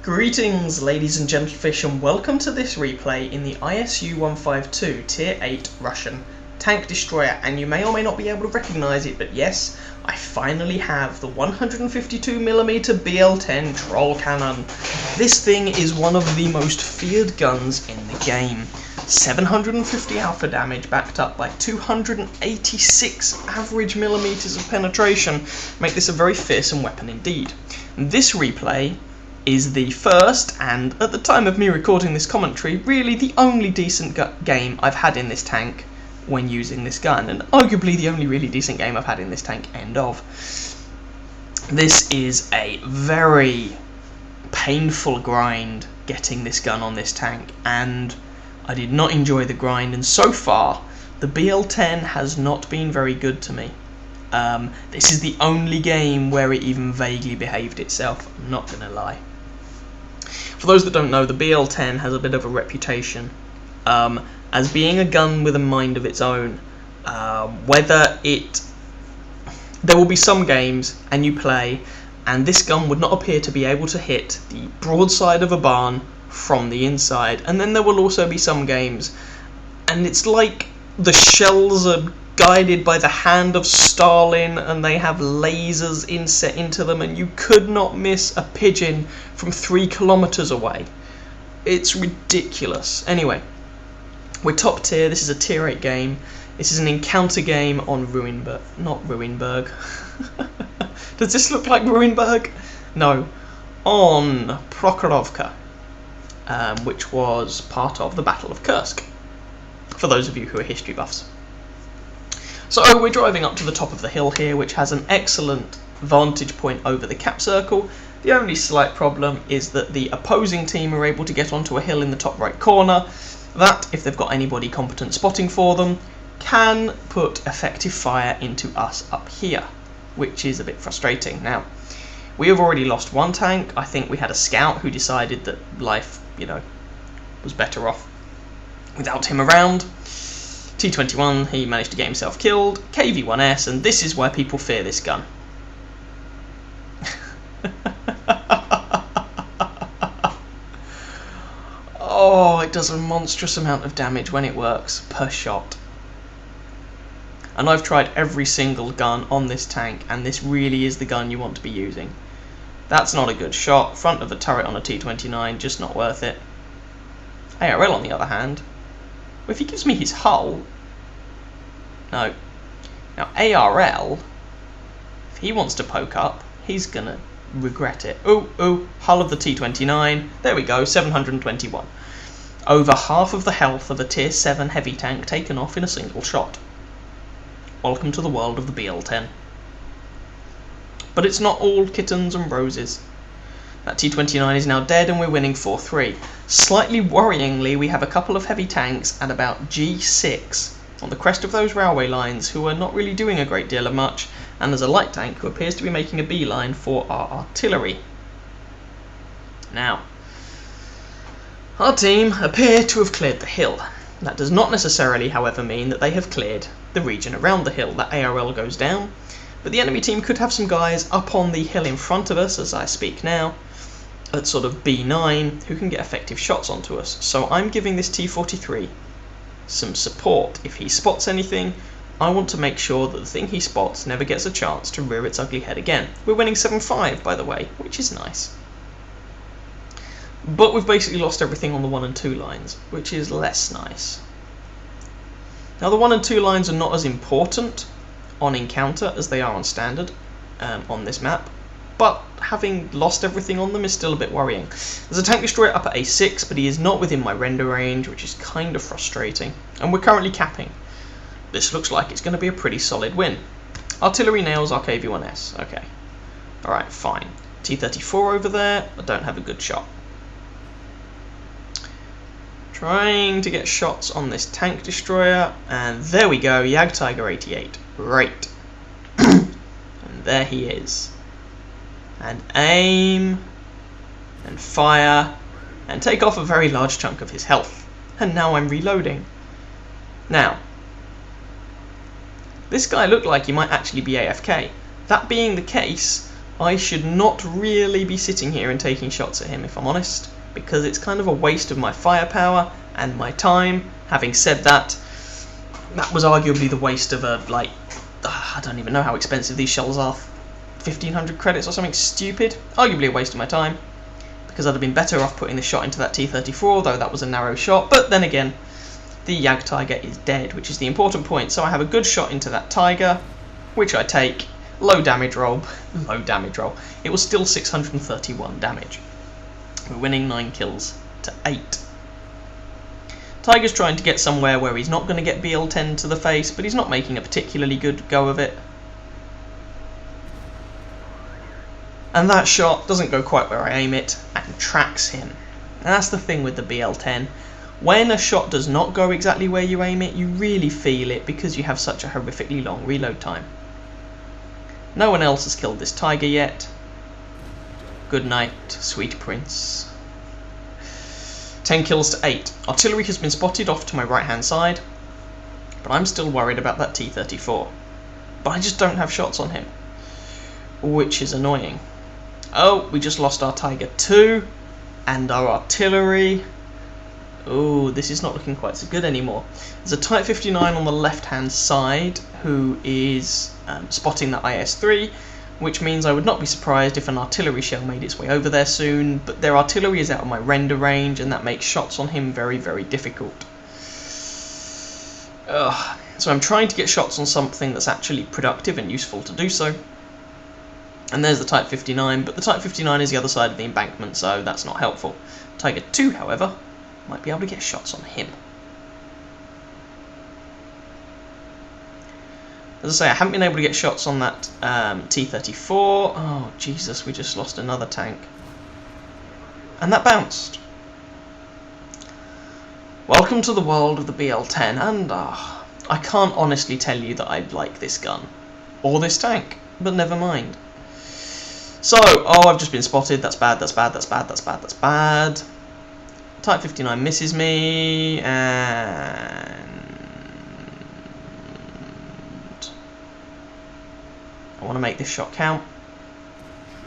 Greetings ladies and gentlefish, and welcome to this replay in the ISU-152 Tier 8 Russian tank destroyer. And you may or may not be able to recognise it, but yes, I finally have the 152mm BL-10 troll cannon. This thing is one of the most feared guns in the game. 750 alpha damage backed up by 286 average millimeters of penetration make this a very fearsome weapon indeed. This replay is the first, and at the time of me recording this commentary, really the only decent game I've had in this tank when using this gun, and arguably the only really decent game I've had in this tank, end of. This is a very painful grind getting this gun on this tank, and I did not enjoy the grind, and so far the BL-10 has not been very good to me. This is the only game where it even vaguely behaved itself, I'm not gonna lie. For those that don't know, the BL-10 has a bit of a reputation as being a gun with a mind of its own. There will be some games and you play and this gun would not appear to be able to hit the broadside of a barn from the inside, and then there will also be some games and it's like the shells are guided by the hand of Stalin and they have lasers inset into them and you could not miss a pigeon from 3 kilometers away. It's ridiculous. Anyway, we're top tier. This is a tier 8 game. This is an encounter game on not Ruinberg. Does this look like Ruinberg? No, on Prokhorovka, which was part of the Battle of Kursk, for those of you who are history buffs. So we're driving up to the top of the hill here, which has an excellent vantage point over the cap circle. The only slight problem is that the opposing team are able to get onto a hill in the top right corner that, if they've got anybody competent spotting for them, can put effective fire into us up here, which is a bit frustrating. Now, we have already lost one tank. I think we had a scout who decided that life, was better off without him around. T21, he managed to get himself killed. KV-1S, and this is why people fear this gun. Oh, it does a monstrous amount of damage when it works per shot. And I've tried every single gun on this tank, and this really is the gun you want to be using. That's not a good shot. Front of the turret on a T29, just not worth it. ARL, on the other hand, if he gives me his hull... No. Now, ARL, if he wants to poke up, he's going to regret it. Ooh, hull of the T29. There we go, 721. Over half of the health of a Tier 7 heavy tank taken off in a single shot. Welcome to the world of the BL-10. But it's not all kittens and roses. That T29 is now dead and we're winning 4-3. Slightly worryingly, we have a couple of heavy tanks at about G6 on the crest of those railway lines who are not really doing a great deal of much, and there's a light tank who appears to be making a beeline for our artillery. Now, our team appear to have cleared the hill. That does not necessarily, however, mean that they have cleared the region around the hill. That ARL goes down, but the enemy team could have some guys up on the hill in front of us as I speak now, at sort of B9, who can get effective shots onto us. So I'm giving this T43 some support. If he spots anything, I want to make sure that the thing he spots never gets a chance to rear its ugly head again. We're winning 7-5, by the way, which is nice. But we've basically lost everything on the 1 and 2 lines, which is less nice. Now, the 1 and 2 lines are not as important on encounter as they are on standard on this map, but having lost everything on them is still a bit worrying. There's a tank destroyer up at A6, but he is not within my render range, which is kind of frustrating, and we're currently capping. This looks like it's going to be a pretty solid win. Artillery nails our KV-1S. Okay. Alright, fine. T-34 over there. I don't have a good shot. Trying to get shots on this tank destroyer, and there we go, Jagdtiger 88. Right. And there he is. And aim, and fire, and take off a very large chunk of his health. And now I'm reloading. Now, this guy looked like he might actually be AFK. That being the case, I should not really be sitting here and taking shots at him, if I'm honest, because it's kind of a waste of my firepower and my time. Having said that, that was arguably the waste of I don't even know how expensive these shells are, 1,500 credits or something stupid. Arguably a waste of my time, because I'd have been better off putting the shot into that T-34, though that was a narrow shot. But then again, the Jagdtiger is dead, which is the important point. So I have a good shot into that Tiger, which I take. Low damage roll. Low damage roll. It was still 631 damage. We're winning 9 kills to 8. Tiger's trying to get somewhere where he's not going to get BL-10 to the face, but he's not making a particularly good go of it. And that shot doesn't go quite where I aim it, and tracks him. And that's the thing with the BL-10. When a shot does not go exactly where you aim it, you really feel it because you have such a horrifically long reload time. No one else has killed this Tiger yet. Good night, sweet prince. 10 kills to 8. Artillery has been spotted off to my right hand side, but I'm still worried about that T-34. But I just don't have shots on him, which is annoying. Oh, we just lost our Tiger 2 and our artillery. Oh, this is not looking quite so good anymore. There's a Type 59 on the left hand side who is spotting that IS-3, which means I would not be surprised if an artillery shell made its way over there soon, but their artillery is out of my render range, and that makes shots on him very, very difficult. So I'm trying to get shots on something that's actually productive and useful to do so. And there's the Type 59, but the Type 59 is the other side of the embankment, so that's not helpful. Tiger 2, however, might be able to get shots on him. As I say, I haven't been able to get shots on that T-34. Oh, Jesus, we just lost another tank. And that bounced. Welcome to the world of the BL-10, and I can't honestly tell you that I like this gun. Or this tank, but never mind. So, I've just been spotted. That's bad, that's bad, that's bad, that's bad, that's bad. Type 59 misses me, and I want to make this shot count.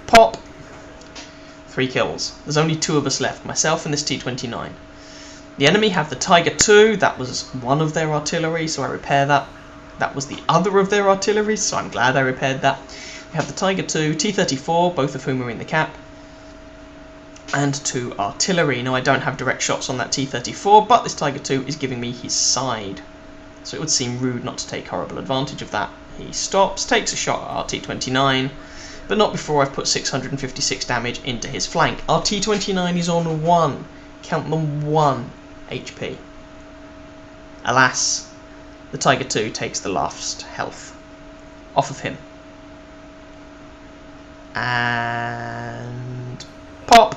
Pop! 3 kills. There's only 2 of us left, myself and this T-29. The enemy have the Tiger 2, that was one of their artillery, so I repair that. That was the other of their artillery, so I'm glad I repaired that. We have the Tiger 2, T-34, both of whom are in the cap, and 2 artillery. Now I don't have direct shots on that T-34, but this Tiger 2 is giving me his side, so it would seem rude not to take horrible advantage of that. He stops, takes a shot at our T-29, but not before I've put 656 damage into his flank. Our T-29 is on 1, count them, 1 HP. Alas, the Tiger 2 takes the last health off of him. And pop!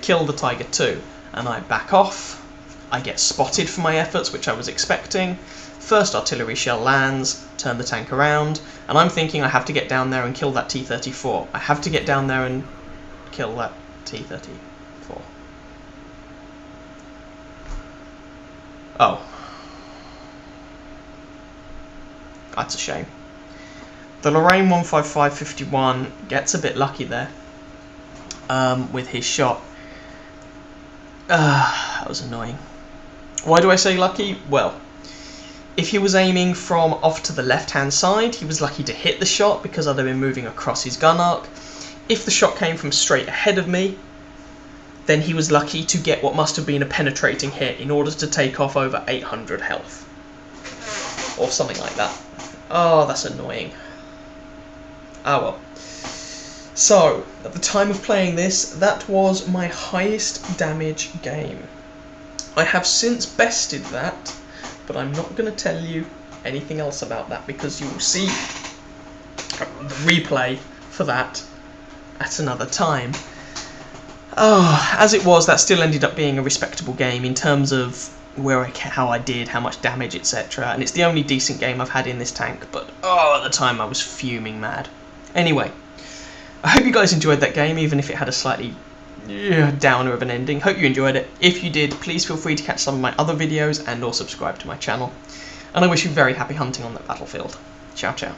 Kill the Tiger 2. And I back off. I get spotted for my efforts, which I was expecting. First artillery shell lands, turn the tank around, and I'm thinking I have to get down there and kill that T-34. I have to get down there and kill that T-34. Oh. That's a shame. The Lorraine 155-51 gets a bit lucky there with his shot. That was annoying. Why do I say lucky? Well, if he was aiming from off to the left-hand side, he was lucky to hit the shot because I'd have been moving across his gun arc. If the shot came from straight ahead of me, then he was lucky to get what must have been a penetrating hit in order to take off over 800 health. Or something like that. Oh, that's annoying. Ah well. So, at the time of playing this, that was my highest damage game. I have since bested that, but I'm not going to tell you anything else about that because you will see the replay for that at another time. Oh, as it was, that still ended up being a respectable game in terms of how I did, how much damage, etc. And it's the only decent game I've had in this tank, but at the time I was fuming mad. Anyway, I hope you guys enjoyed that game, even if it had a slightly downer of an ending. Hope you enjoyed it. If you did, please feel free to catch some of my other videos and or subscribe to my channel. And I wish you very happy hunting on that battlefield. Ciao, ciao.